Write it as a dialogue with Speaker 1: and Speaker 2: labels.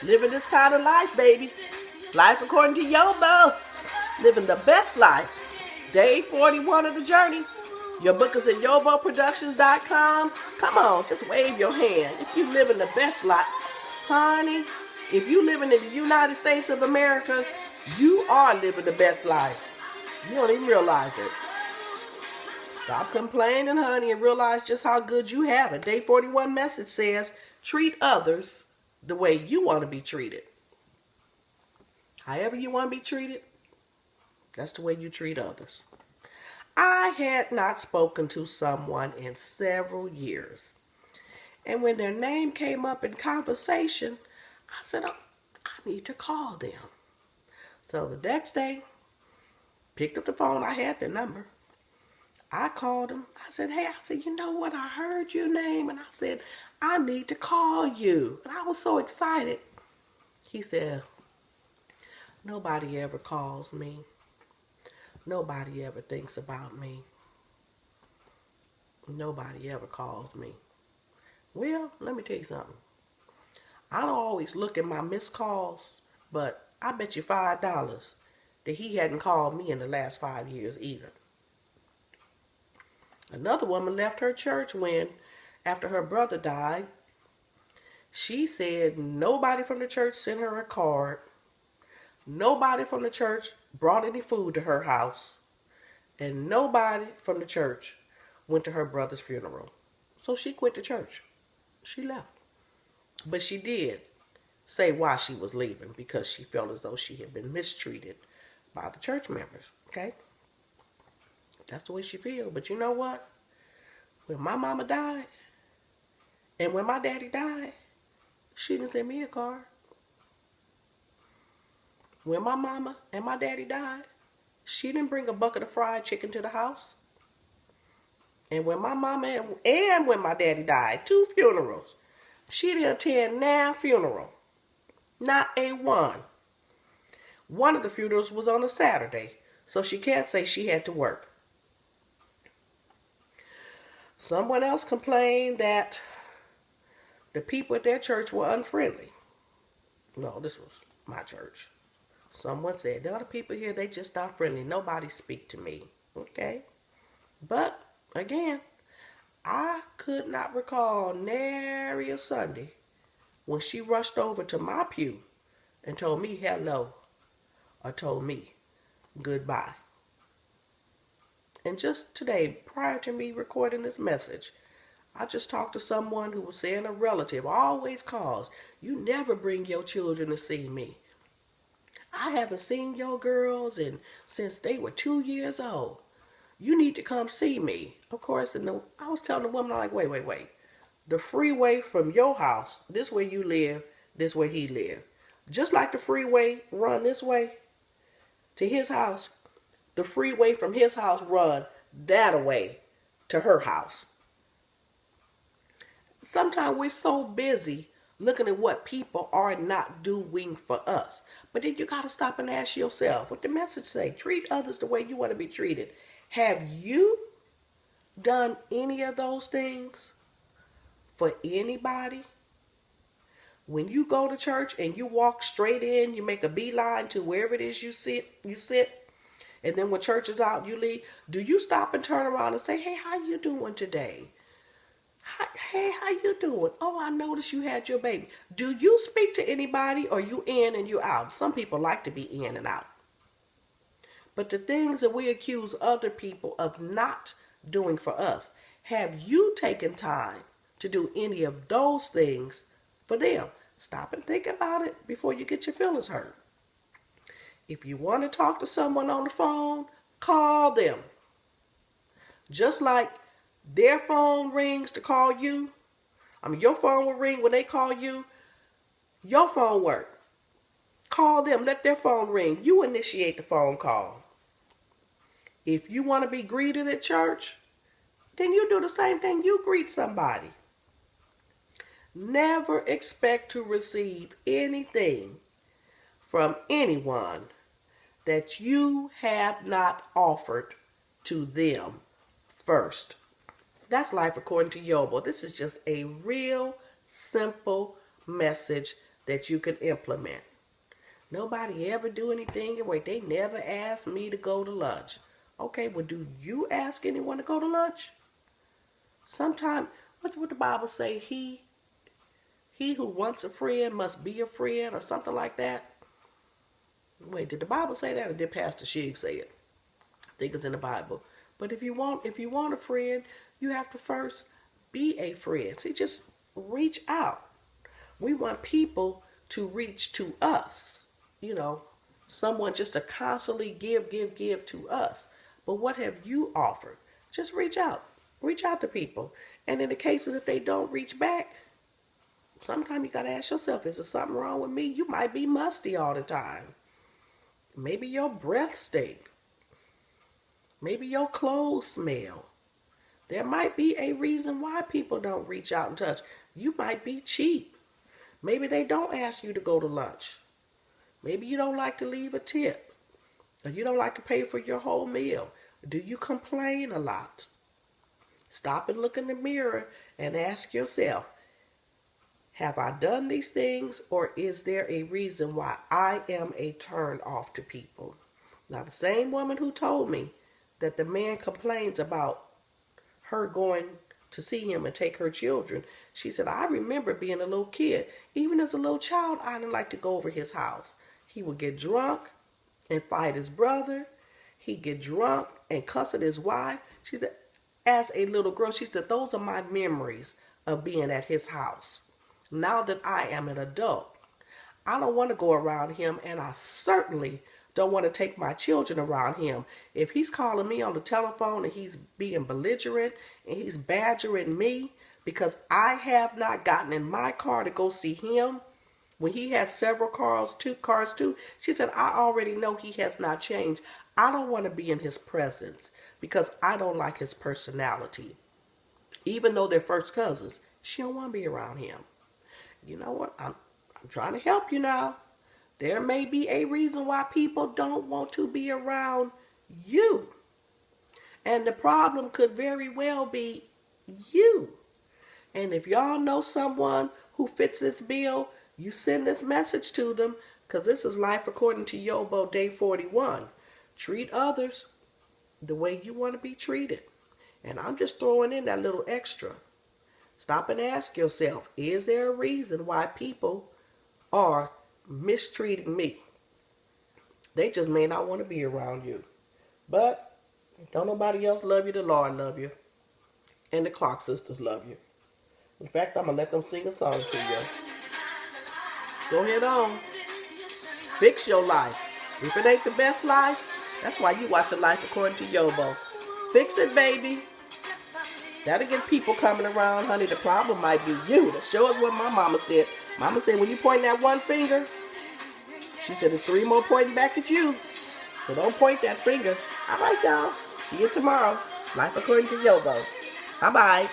Speaker 1: Living this kind of life, baby. Life according to YoBo. Living the best life. Day 41 of the journey. Your book is at YoBoProductions.com. Come on, just wave your hand if you living the best life. Honey, if you living in the United States of America, you are living the best life. You don't even realize it. Stop complaining, honey, and realize just how good you have it. Day 41 message says, treat others the way you want to be treated. However you want to be treated, that's the way you treat others. I had not spoken to someone in several years. And when their name came up in conversation, I said, oh, I need to call them. So the next day, picked up the phone. I had the number. I called him. I said, hey, you know what? I heard your name. And I said, I need to call you. And I was so excited. He said, nobody ever calls me. Nobody ever thinks about me. Nobody ever calls me. Well, let me tell you something. I don't always look at my missed calls, but I bet you $5 that he hadn't called me in the last 5 years either. Another woman left her church when, after her brother died, she said nobody from the church sent her a card. Nobody from the church brought any food to her house. And nobody from the church went to her brother's funeral. So she quit the church. She left. But she did say why she was leaving, because she felt as though she had been mistreated by the church members. Okay? That's the way she feels. But you know what? When my mama died and when my daddy died, she didn't send me a card. When my mama and my daddy died, she didn't bring a bucket of fried chicken to the house. And when my mama and when my daddy died, 2 funerals, she didn't attend their funeral. Not a one. One of the funerals was on a Saturday, so she can't say she had to work. Someone else complained that the people at their church were unfriendly. No, this was my church. Someone said, the other people here, they just not friendly. Nobody speak to me. Okay. But, again, I could not recall nary a Sunday when she rushed over to my pew and told me hello or told me goodbye. And just today, prior to me recording this message, I just talked to someone who was saying a relative always calls. You never bring your children to see me. I haven't seen your girls since they were 2 years old. You need to come see me. Of course, I was telling the woman, I'm like, wait. The freeway from your house, this way you live, this way he live. Just like the freeway run this way to his house, the freeway from his house run that way to her house. Sometimes we're so busy looking at what people are not doing for us. But then you got to stop and ask yourself, what the message say? Treat others the way you want to be treated. Have you done any of those things for anybody? When you go to church and you walk straight in, you make a beeline to wherever it is you sit, and then when church is out, you leave, do you stop and turn around and say, hey, how you doing today? Hey, how you doing? Oh, I noticed you had your baby. Do you speak to anybody, or you in and you out? Some people like to be in and out. But the things that we accuse other people of not doing for us, have you taken time to do any of those things for them? Stop and think about it before you get your feelings hurt. If you want to talk to someone on the phone, call them. Just like their phone rings to call you. Your phone will ring when they call you. Your phone work. Call them. Let their phone ring. You initiate the phone call. If you want to be greeted at church, then you do the same thing. You greet somebody. Never expect to receive anything from anyone that you have not offered to them first. That's life according to YoBo. This is just a real simple message that you can implement. Nobody ever do anything. Wait, they never asked me to go to lunch. Okay, well, do you ask anyone to go to lunch? Sometimes, what's what the Bible say? He who wants a friend must be a friend, or something like that. Wait, did the Bible say that, or did Pastor Shig say it? I think it's in the Bible. But if you want a friend, you have to first be a friend. See, just reach out. We want people to reach to us. You know, someone just to constantly give to us. But what have you offered? Just reach out. Reach out to people. And in the cases if they don't reach back, sometimes you got to ask yourself, is there something wrong with me? You might be musty all the time. Maybe your breath stink. Maybe your clothes smell. There might be a reason why people don't reach out and touch. You might be cheap. Maybe they don't ask you to go to lunch. Maybe you don't like to leave a tip. Or you don't like to pay for your whole meal. Do you complain a lot? Stop and look in the mirror and ask yourself, have I done these things, or is there a reason why I am a turn off to people? Now, the same woman who told me that the man complains about her going to see him and take her children, she said, I remember being a little kid. Even as a little child, I didn't like to go over his house. He would get drunk and fight his brother. He'd get drunk and cuss at his wife. She said, as a little girl, she said, those are my memories of being at his house. Now that I am an adult, I don't want to go around him, and I certainly don't want to take my children around him. If he's calling me on the telephone and he's being belligerent and he's badgering me because I have not gotten in my car to go see him when he has several cars too, she said, I already know he has not changed. I don't want to be in his presence because I don't like his personality. Even though they're first cousins, she don't want to be around him. You know what? I'm trying to help you now. There may be a reason why people don't want to be around you. And the problem could very well be you. And if y'all know someone who fits this bill, you send this message to them, because this is Life According to YoBo Day 41. Treat others the way you want to be treated. And I'm just throwing in that little extra. Stop and ask yourself, is there a reason why people are mistreating me? They just may not want to be around you. But don't nobody else love you. The Lord love you. And the Clark sisters love you. In fact, I'm going to let them sing a song to you. Go ahead on. Fix your life. If it ain't the best life, that's why you watch a Life According to YoBo. Fix it, baby. That'll get people coming around, honey. The problem might be you. That shows what my mama said. Mama said, when you point that one finger, she said, there's 3 more pointing back at you. So don't point that finger. All right, y'all. See you tomorrow. Life According to YoBo. Bye-bye.